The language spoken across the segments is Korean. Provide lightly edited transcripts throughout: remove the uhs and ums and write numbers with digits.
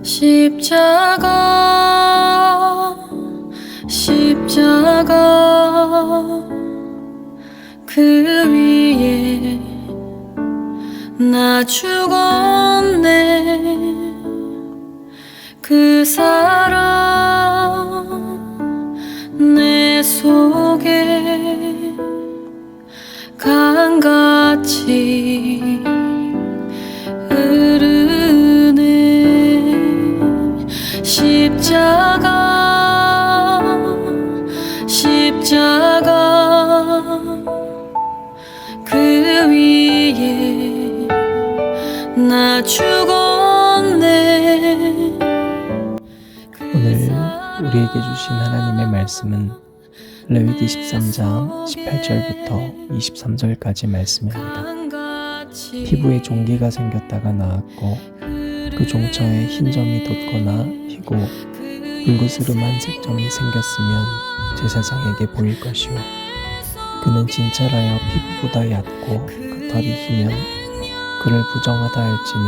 십자가 십자가 그 위에 나 죽었네. 그 사랑 내 속에 강같이 흐르네. 십자가 그 위에 나 죽었네. 오늘 우리에게 주신 하나님의 말씀은 레위기 13장 18절부터 23절까지 말씀입니다. 피부에 종기가 생겼다가 나았고 그 종처에 흰 점이 돋거나 희고 불그스름한 색점이 생겼으면 제사장에게 보일 것이요 그는 진찰하여 피부보다 얕고 그 털이 희면 그를 부정하다 할지니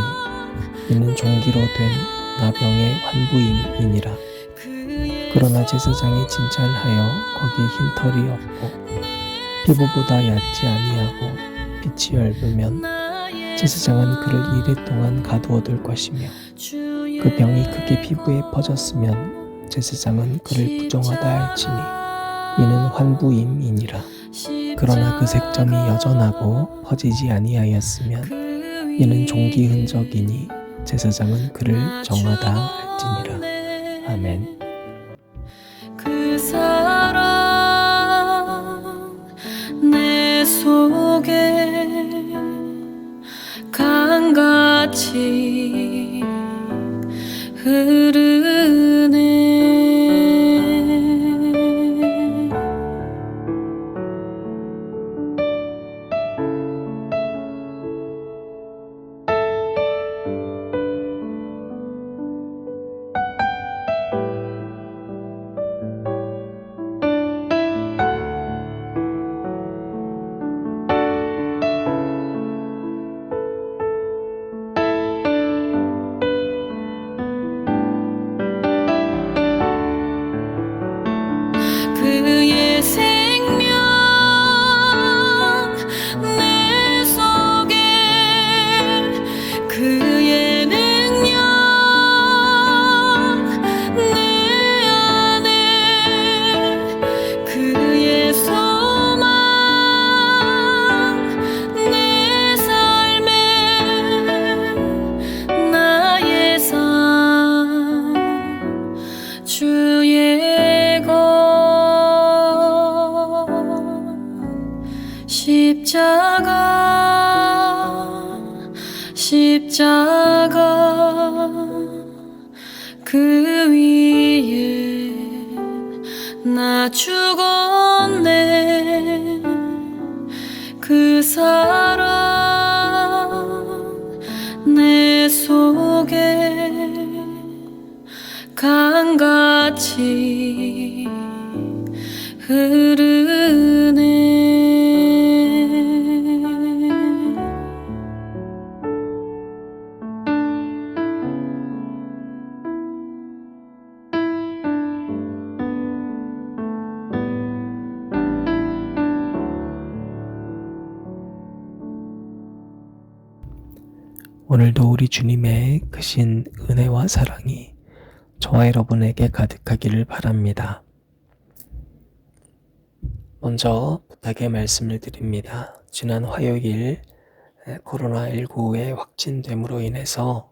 이는 종기로 된 나병의 환부임이니라. 그러나 제사장이 진찰하여 거기 흰 털이 없고 피부보다 얕지 아니하고 빛이 엷으면 제사장은 그를 이레 동안 가두어둘 것이며 그 병이 크게 피부에 퍼졌으면 제사장은 그를 부정하다 할지니 이는 환부임이니라. 그러나 그 색점이 여전하고 퍼지지 아니하였으면 이는 종기 흔적이니 제사장은 그를 정하다 할지니라. 아멘. 그 사랑 내 속에 강같이 흐르네. 그의 생명 내 속에 그의 능력 내 안에 그의 소망 내 삶에 나의 삶 주의 십자가 그 위에 나 죽었네. 그 사랑 내 속에 강같이 흐르네. 오늘도 우리 주님의 크신 은혜와 사랑이 저와 여러분에게 가득하기를 바랍니다. 먼저 부탁의 말씀을 드립니다. 지난 화요일 코로나19의 확진됨으로 인해서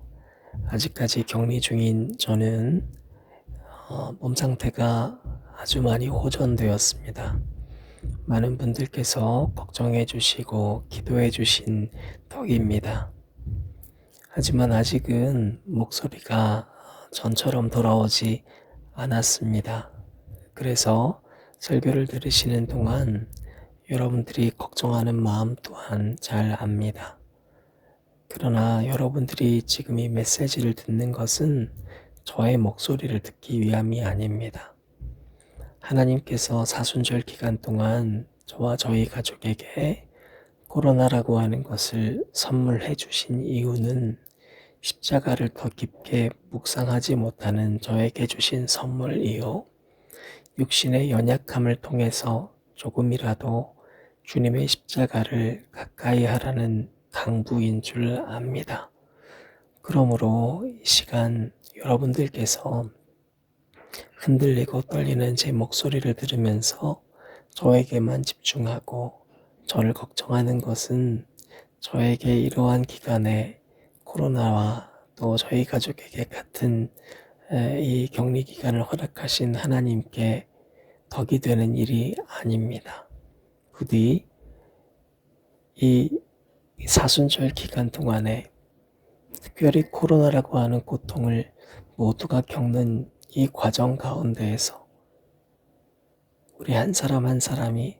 아직까지 격리 중인 저는 몸 상태가 아주 많이 호전되었습니다. 많은 분들께서 걱정해 주시고 기도해 주신 덕입니다. 하지만 아직은 목소리가 전처럼 돌아오지 않았습니다. 그래서 설교를 들으시는 동안 여러분들이 걱정하는 마음 또한 잘 압니다. 그러나 여러분들이 지금 이 메시지를 듣는 것은 저의 목소리를 듣기 위함이 아닙니다. 하나님께서 사순절 기간 동안 저와 저희 가족에게 코로나라고 하는 것을 선물해 주신 이유는 십자가를 더 깊게 묵상하지 못하는 저에게 주신 선물이요. 육신의 연약함을 통해서 조금이라도 주님의 십자가를 가까이 하라는 당부인 줄 압니다. 그러므로 이 시간 여러분들께서 흔들리고 떨리는 제 목소리를 들으면서 저에게만 집중하고 저를 걱정하는 것은 저에게 이러한 기간에 코로나와 또 저희 가족에게 같은 이 격리 기간을 허락하신 하나님께 덕이 되는 일이 아닙니다. 부디 이 사순절 기간 동안에 특별히 코로나라고 하는 고통을 모두가 겪는 이 과정 가운데에서 우리 한 사람 한 사람이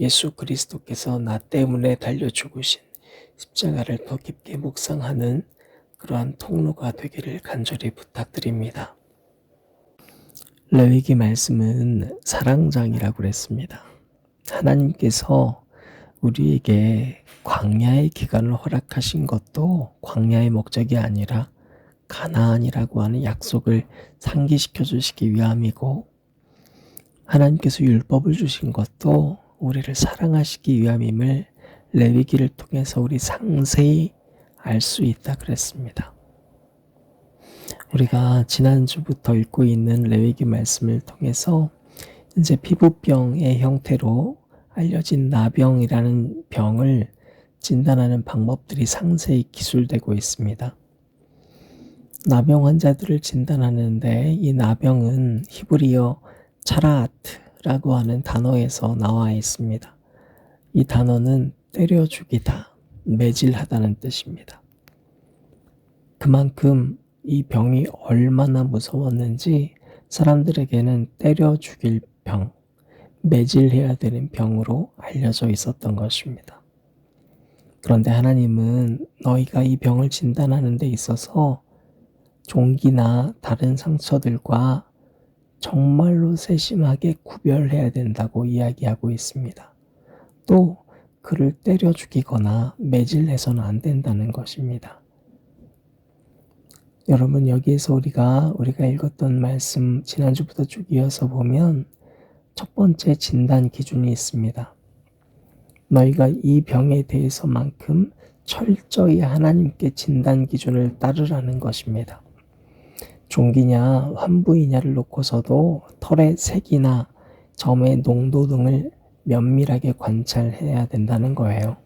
예수 그리스도께서 나 때문에 달려 죽으신 십자가를 더 깊게 묵상하는 그러한 통로가 되기를 간절히 부탁드립니다. 레위기 말씀은 사랑장이라고 그랬습니다. 하나님께서 우리에게 광야의 기간을 허락하신 것도 광야의 목적이 아니라 가나안이라고 하는 약속을 상기시켜 주시기 위함이고, 하나님께서 율법을 주신 것도 우리를 사랑하시기 위함임을 레위기를 통해서 우리 상세히 알 수 있다 그랬습니다. 우리가 지난주부터 읽고 있는 레위기 말씀을 통해서 이제 피부병의 형태로 알려진 나병이라는 병을 진단하는 방법들이 상세히 기술되고 있습니다. 나병 환자들을 진단하는데 이 나병은 히브리어 차라아트라고 하는 단어에서 나와 있습니다. 이 단어는 때려 죽이다, 매질하다는 뜻입니다. 그만큼 이 병이 얼마나 무서웠는지 사람들에게는 때려 죽일 병, 매질해야 되는 병으로 알려져 있었던 것입니다. 그런데 하나님은 너희가 이 병을 진단하는 데 있어서 종기나 다른 상처들과 정말로 세심하게 구별해야 된다고 이야기하고 있습니다. 또 그를 때려 죽이거나 매질해서는 안 된다는 것입니다. 여러분, 여기에서 우리가 읽었던 말씀 지난주부터 쭉 이어서 보면 첫 번째 진단 기준이 있습니다. 너희가 이 병에 대해서만큼 철저히 하나님께 진단 기준을 따르라는 것입니다. 종기냐 환부이냐를 놓고서도 털의 색이나 점의 농도 등을 면밀하게 관찰해야 된다는 거예요.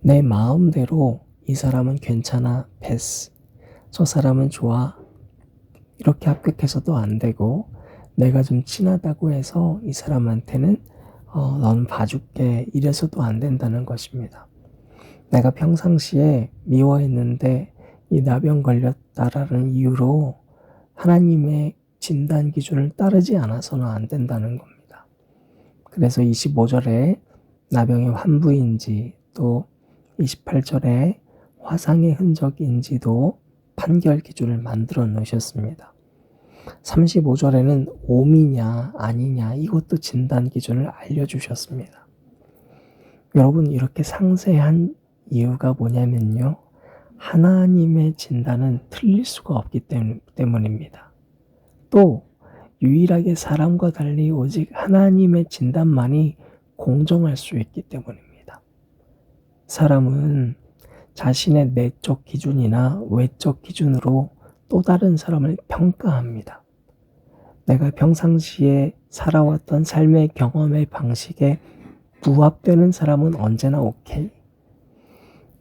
내 마음대로 이 사람은 괜찮아, 패스, 저 사람은 좋아, 이렇게 합격해서도 안 되고, 내가 좀 친하다고 해서 이 사람한테는 넌 봐줄게, 이래서도 안 된다는 것입니다. 내가 평상시에 미워했는데 이 나병 걸렸다라는 이유로 하나님의 진단 기준을 따르지 않아서는 안 된다는 겁니다. 그래서 25절에 나병의 환부인지, 또 28절에 화상의 흔적인지도 판결 기준을 만들어 놓으셨습니다. 35절에는 옴이냐 아니냐, 이것도 진단 기준을 알려주셨습니다. 여러분, 이렇게 상세한 이유가 뭐냐면요, 하나님의 진단은 틀릴 수가 없기 때문입니다. 또 유일하게 사람과 달리 오직 하나님의 진단만이 공정할 수 있기 때문입니다. 사람은 자신의 내적 기준이나 외적 기준으로 또 다른 사람을 평가합니다. 내가 평상시에 살아왔던 삶의 경험의 방식에 부합되는 사람은 언제나 오케이.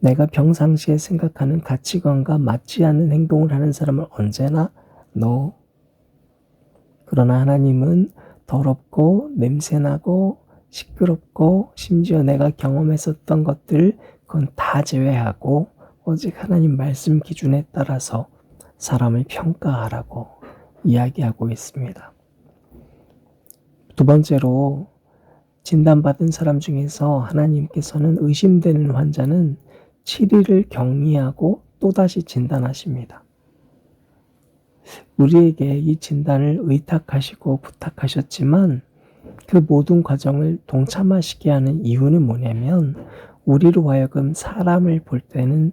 내가 평상시에 생각하는 가치관과 맞지 않는 행동을 하는 사람은 언제나 no. 그러나 하나님은 더럽고 냄새나고 시끄럽고 심지어 내가 경험했었던 것들, 그건 다 제외하고 오직 하나님 말씀 기준에 따라서 사람을 평가하라고 이야기하고 있습니다. 두 번째로, 진단받은 사람 중에서 하나님께서는 의심되는 환자는 7일을 격리하고 또다시 진단하십니다. 우리에게 이 진단을 의탁하시고 부탁하셨지만 그 모든 과정을 동참하시게 하는 이유는 뭐냐면, 우리로 하여금 사람을 볼 때는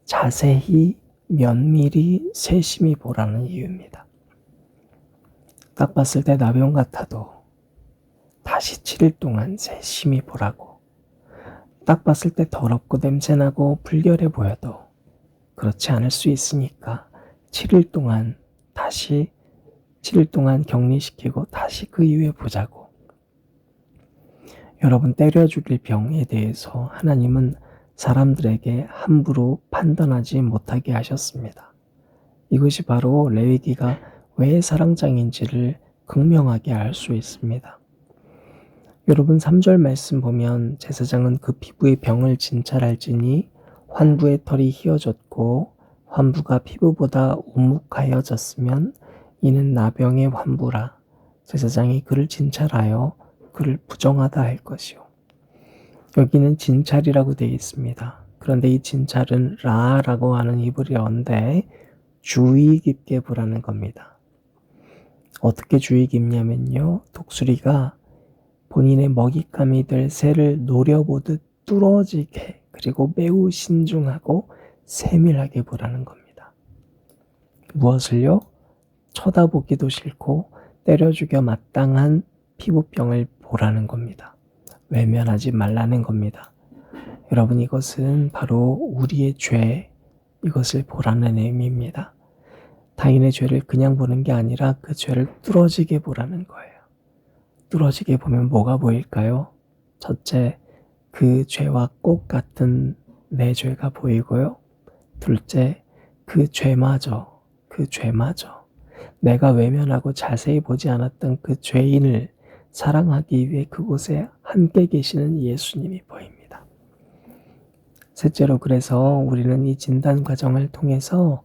자세히 면밀히 세심히 보라는 이유입니다. 딱 봤을 때 나병 같아도 다시 7일 동안 세심히 보라고. 딱 봤을 때 더럽고 냄새나고 불결해 보여도 그렇지 않을 수 있으니까 7일 동안 격리시키고 다시 그 이후에 보자고. 여러분, 때려 죽일 병에 대해서 하나님은 사람들에게 함부로 판단하지 못하게 하셨습니다. 이것이 바로 레위기가 왜 사랑장인지를 극명하게 알 수 있습니다. 여러분, 3절 말씀 보면 제사장은 그 피부의 병을 진찰할지니 환부의 털이 희어졌고 환부가 피부보다 우묵하여졌으면 이는 나병의 환부라. 제사장이 그를 진찰하여 그를 부정하다 할 것이요. 여기는 진찰이라고 되어 있습니다. 그런데 이 진찰은 라라고 하는 히브리어인데 주의 깊게 보라는 겁니다. 어떻게 주의 깊냐면요, 독수리가 본인의 먹잇감이 될 새를 노려보듯 뚫어지게, 그리고 매우 신중하고 세밀하게 보라는 겁니다. 무엇을요? 쳐다보기도 싫고 때려 죽여 마땅한 피부병을 보라는 겁니다. 외면하지 말라는 겁니다. 여러분, 이것은 바로 우리의 죄, 이것을 보라는 의미입니다. 타인의 죄를 그냥 보는 게 아니라 그 죄를 뚫어지게 보라는 거예요. 뚫어지게 보면 뭐가 보일까요? 첫째, 그 죄와 꼭 같은 내 죄가 보이고요. 둘째, 그 죄마저 내가 외면하고 자세히 보지 않았던 그 죄인을 사랑하기 위해 그곳에 함께 계시는 예수님이 보입니다. 셋째로, 그래서 우리는 이 진단 과정을 통해서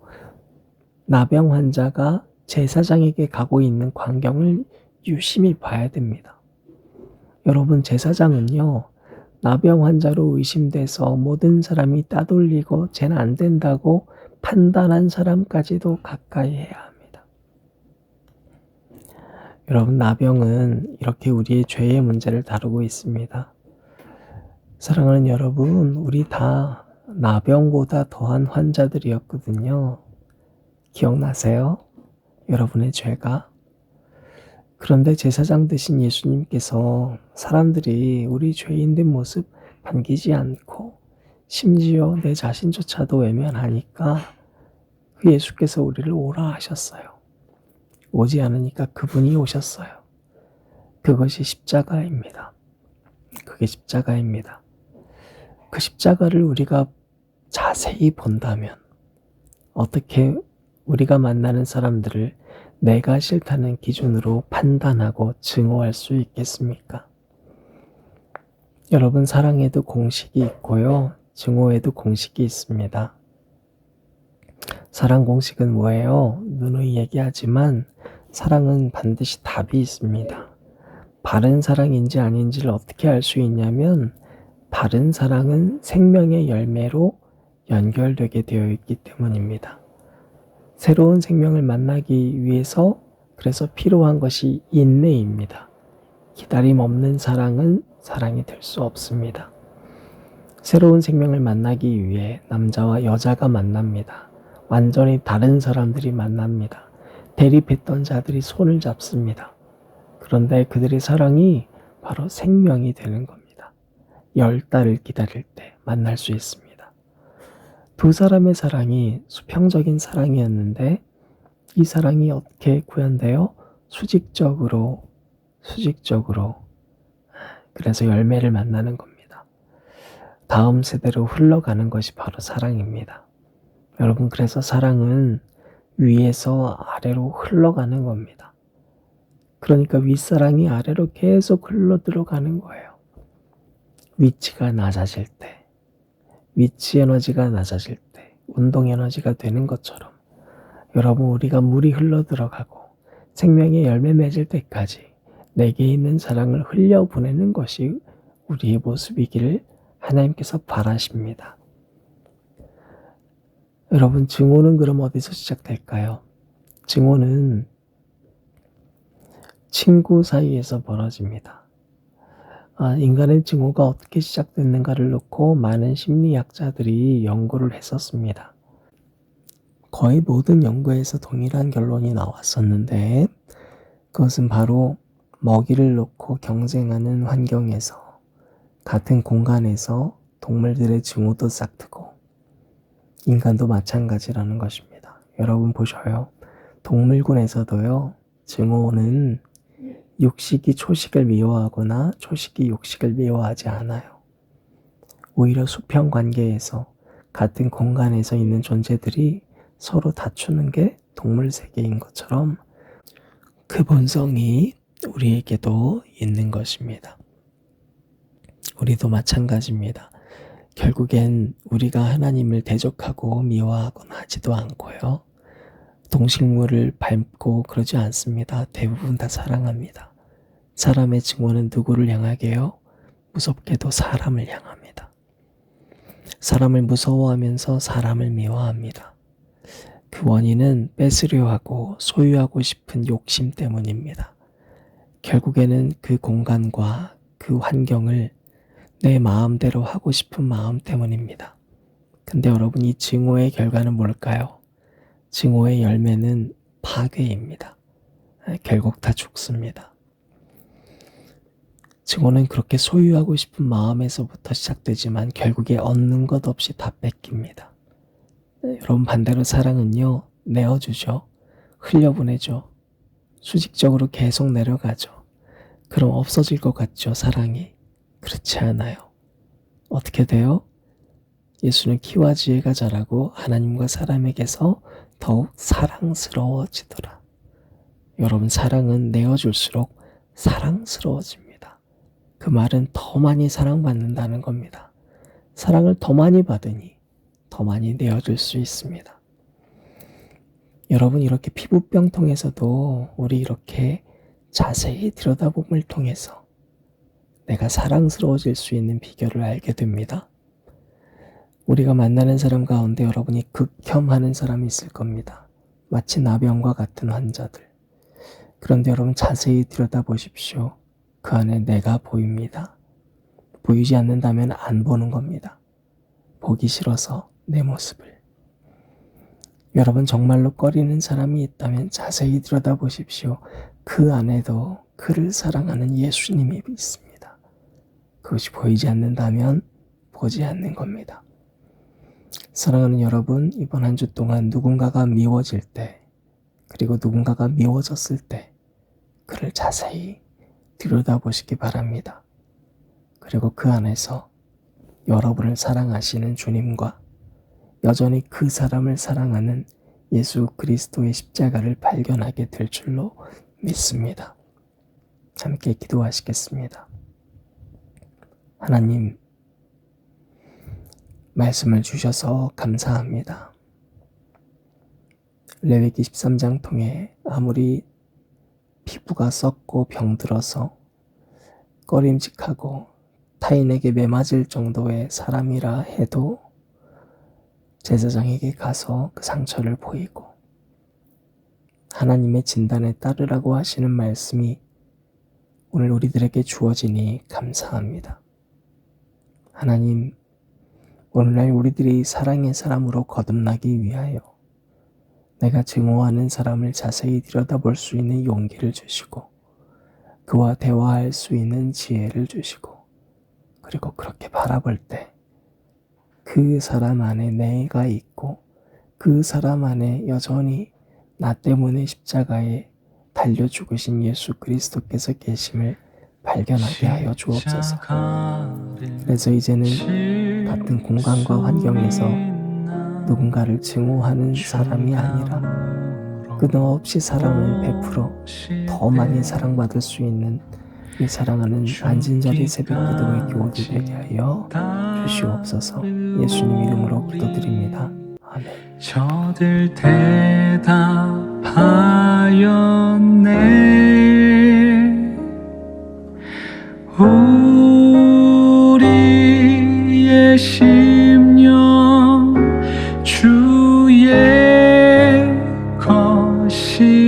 나병 환자가 제사장에게 가고 있는 광경을 유심히 봐야 됩니다. 여러분, 제사장은요, 나병 환자로 의심돼서 모든 사람이 따돌리고 쟤는 안 된다고 판단한 사람까지도 가까이 해야 합니다. 여러분, 나병은 이렇게 우리의 죄의 문제를 다루고 있습니다. 사랑하는 여러분, 우리 다 나병보다 더한 환자들이었거든요. 기억나세요? 여러분의 죄가. 그런데 제사장 되신 예수님께서 사람들이 우리 죄인된 모습 반기지 않고 심지어 내 자신조차도 외면하니까 그 예수께서 우리를 오라 하셨어요. 오지 않으니까 그분이 오셨어요. 그것이 십자가입니다. 그게 십자가입니다. 그 십자가를 우리가 자세히 본다면 어떻게 우리가 만나는 사람들을 내가 싫다는 기준으로 판단하고 증오할 수 있겠습니까? 여러분, 사랑에도 공식이 있고요, 증오에도 공식이 있습니다. 사랑 공식은 뭐예요? 누누이 얘기하지만 사랑은 반드시 답이 있습니다. 바른 사랑인지 아닌지를 어떻게 알 수 있냐면 바른 사랑은 생명의 열매로 연결되게 되어 있기 때문입니다. 새로운 생명을 만나기 위해서 그래서 필요한 것이 인내입니다. 기다림 없는 사랑은 사랑이 될 수 없습니다. 새로운 생명을 만나기 위해 남자와 여자가 만납니다. 완전히 다른 사람들이 만납니다. 대립했던 자들이 손을 잡습니다. 그런데 그들의 사랑이 바로 생명이 되는 겁니다. 10달을 기다릴 때 만날 수 있습니다. 두 사람의 사랑이 수평적인 사랑이었는데 이 사랑이 어떻게 구현돼요? 수직적으로. 그래서 열매를 만나는 겁니다. 다음 세대로 흘러가는 것이 바로 사랑입니다. 여러분, 그래서 사랑은 위에서 아래로 흘러가는 겁니다. 그러니까 윗사랑이 아래로 계속 흘러 들어가는 거예요. 위치가 낮아질 때, 위치 에너지가 낮아질 때 운동 에너지가 되는 것처럼 여러분, 우리가 물이 흘러 들어가고 생명의 열매 맺을 때까지 내게 있는 사랑을 흘려보내는 것이 우리의 모습이기를 하나님께서 바라십니다. 여러분, 증오는 그럼 어디서 시작될까요? 증오는 친구 사이에서 벌어집니다. 인간의 증오가 어떻게 시작됐는가를 놓고 많은 심리학자들이 연구를 했었습니다. 거의 모든 연구에서 동일한 결론이 나왔었는데 그것은 바로 먹이를 놓고 경쟁하는 환경에서 같은 공간에서 동물들의 증오도 싹트고 인간도 마찬가지라는 것입니다. 여러분 보셔요. 동물군에서도요. 증오는 육식이 초식을 미워하거나 초식이 육식을 미워하지 않아요. 오히려 수평 관계에서 같은 공간에서 있는 존재들이 서로 다투는 게 동물 세계인 것처럼 그 본성이 우리에게도 있는 것입니다. 우리도 마찬가지입니다. 결국엔 우리가 하나님을 대적하고 미워하거나 하지도 않고요. 동식물을 밟고 그러지 않습니다. 대부분 다 사랑합니다. 사람의 증오는 누구를 향하게요? 무섭게도 사람을 향합니다. 사람을 무서워하면서 사람을 미워합니다. 그 원인은 뺏으려 하고 소유하고 싶은 욕심 때문입니다. 결국에는 그 공간과 그 환경을 내 마음대로 하고 싶은 마음 때문입니다. 근데 여러분, 이 증오의 결과는 뭘까요? 증오의 열매는 파괴입니다. 결국 다 죽습니다. 증오는 그렇게 소유하고 싶은 마음에서부터 시작되지만 결국에 얻는 것 없이 다 뺏깁니다. 여러분, 반대로 사랑은요, 내어주죠. 흘려보내죠. 수직적으로 계속 내려가죠. 그럼 없어질 것 같죠, 사랑이? 그렇지 않아요. 어떻게 돼요? 예수는 키와 지혜가 자라고 하나님과 사람에게서 더욱 사랑스러워지더라. 여러분, 사랑은 내어줄수록 사랑스러워집니다. 그 말은 더 많이 사랑받는다는 겁니다. 사랑을 더 많이 받으니 더 많이 내어줄 수 있습니다. 여러분, 이렇게 피부병통에서도 우리 이렇게 자세히 들여다봄을 통해서 내가 사랑스러워질 수 있는 비결을 알게 됩니다. 우리가 만나는 사람 가운데 여러분이 극혐하는 사람이 있을 겁니다. 마치 나병과 같은 환자들. 그런데 여러분, 자세히 들여다보십시오. 그 안에 내가 보입니다. 보이지 않는다면 안 보는 겁니다. 보기 싫어서 내 모습을. 여러분, 정말로 꺼리는 사람이 있다면 자세히 들여다보십시오. 그 안에도 그를 사랑하는 예수님이 있습니다. 그것이 보이지 않는다면 보지 않는 겁니다. 사랑하는 여러분, 이번 한 주 동안 누군가가 미워질 때, 그리고 누군가가 미워졌을 때 그를 자세히 들여다보시기 바랍니다. 그리고 그 안에서 여러분을 사랑하시는 주님과 여전히 그 사람을 사랑하는 예수 그리스도의 십자가를 발견하게 될 줄로 믿습니다. 함께 기도하시겠습니다. 하나님, 말씀을 주셔서 감사합니다. 레위기 13장 통해 아무리 피부가 썩고 병들어서 꺼림직하고 타인에게 매맞을 정도의 사람이라 해도 제사장에게 가서 그 상처를 보이고 하나님의 진단에 따르라고 하시는 말씀이 오늘 우리들에게 주어지니 감사합니다. 하나님, 오늘날 우리들이 사랑의 사람으로 거듭나기 위하여 내가 증오하는 사람을 자세히 들여다볼 수 있는 용기를 주시고 그와 대화할 수 있는 지혜를 주시고 그리고 그렇게 바라볼 때 그 사람 안에 내가 있고 그 사람 안에 여전히 나 때문에 십자가에 달려 죽으신 예수 그리스도께서 계심을 발견하게 하여 주옵소서. 그래서 이제는 같은 공간과 환경에서 누군가를 증오하는 사람이 아니라 끊임없이 사랑을 베풀어 더 많이 사랑받을 수 있는 이 사랑하는 안진자리 새벽 기도의 교우들 되게 하여 주시옵소서. 예수님 이름으로 기도드립니다. 아멘. 저들 대답하였네. 우리의 심령 주의 것이니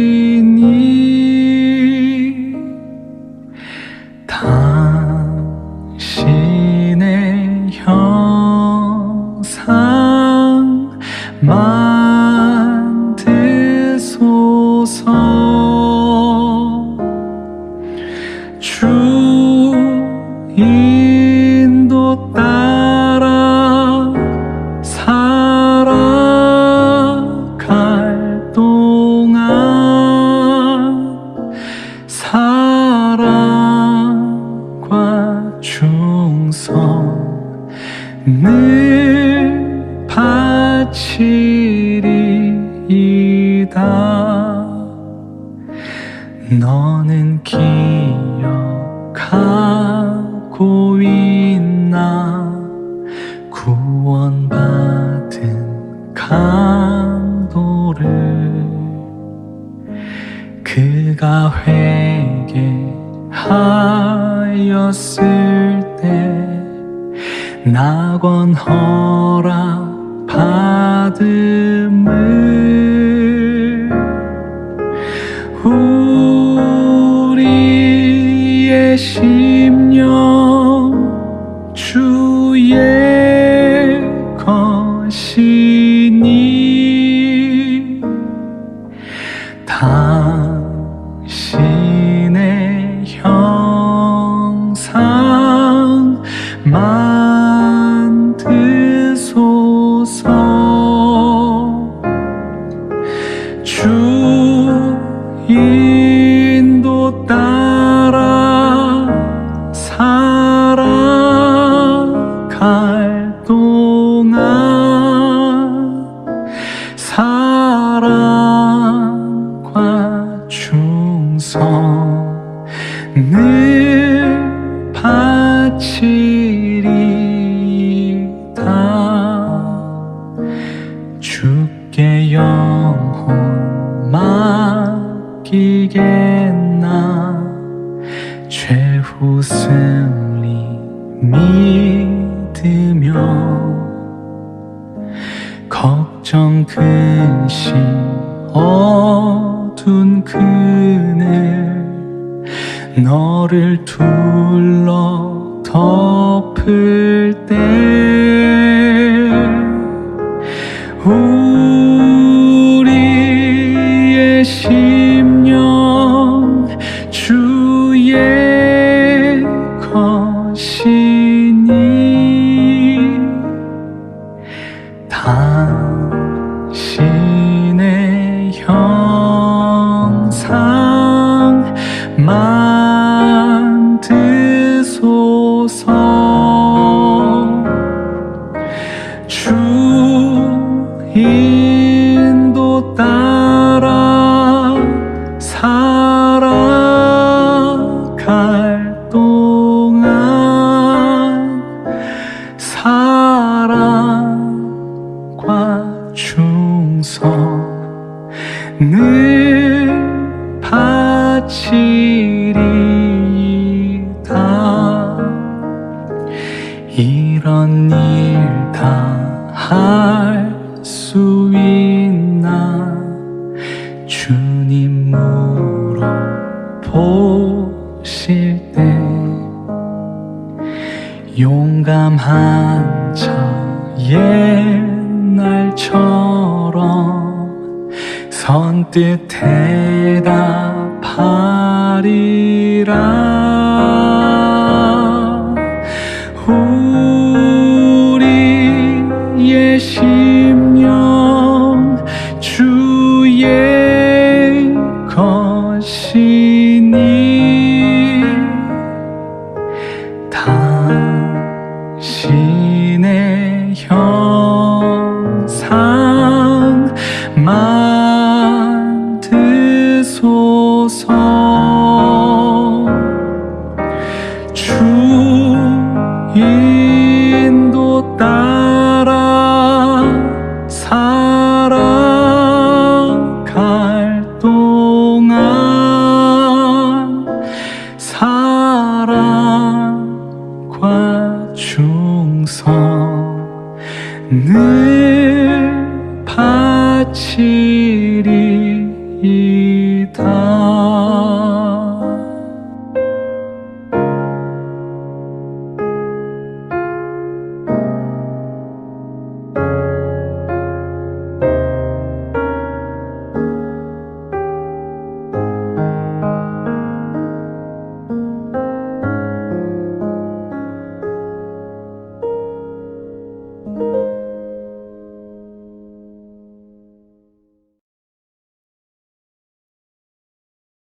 당신의 형상 만지네. 너는 기억하고 있나 구원받은 강도를 그가 회개하였을 때 낙원 허락 받음을 우리의 심령 주의 것이니 당신의 형상 만드소서 주 인도 따라 살아갈 동안 사랑과 충성을 바치리다 주께 영혼 맡기겠나 최후승리 믿으며 걱정 근심 어두운 그늘 너를 둘러 덮을 때 우리의 심령 주의 것이니 당신의 형상 만드소서 주 인도 따라 살아갈 동안 사랑과 충성을 바치리다 이런 일 다 할 수 있나 주님 물어보실 때 용감한 자 옛날처럼 선뜻 대답하리라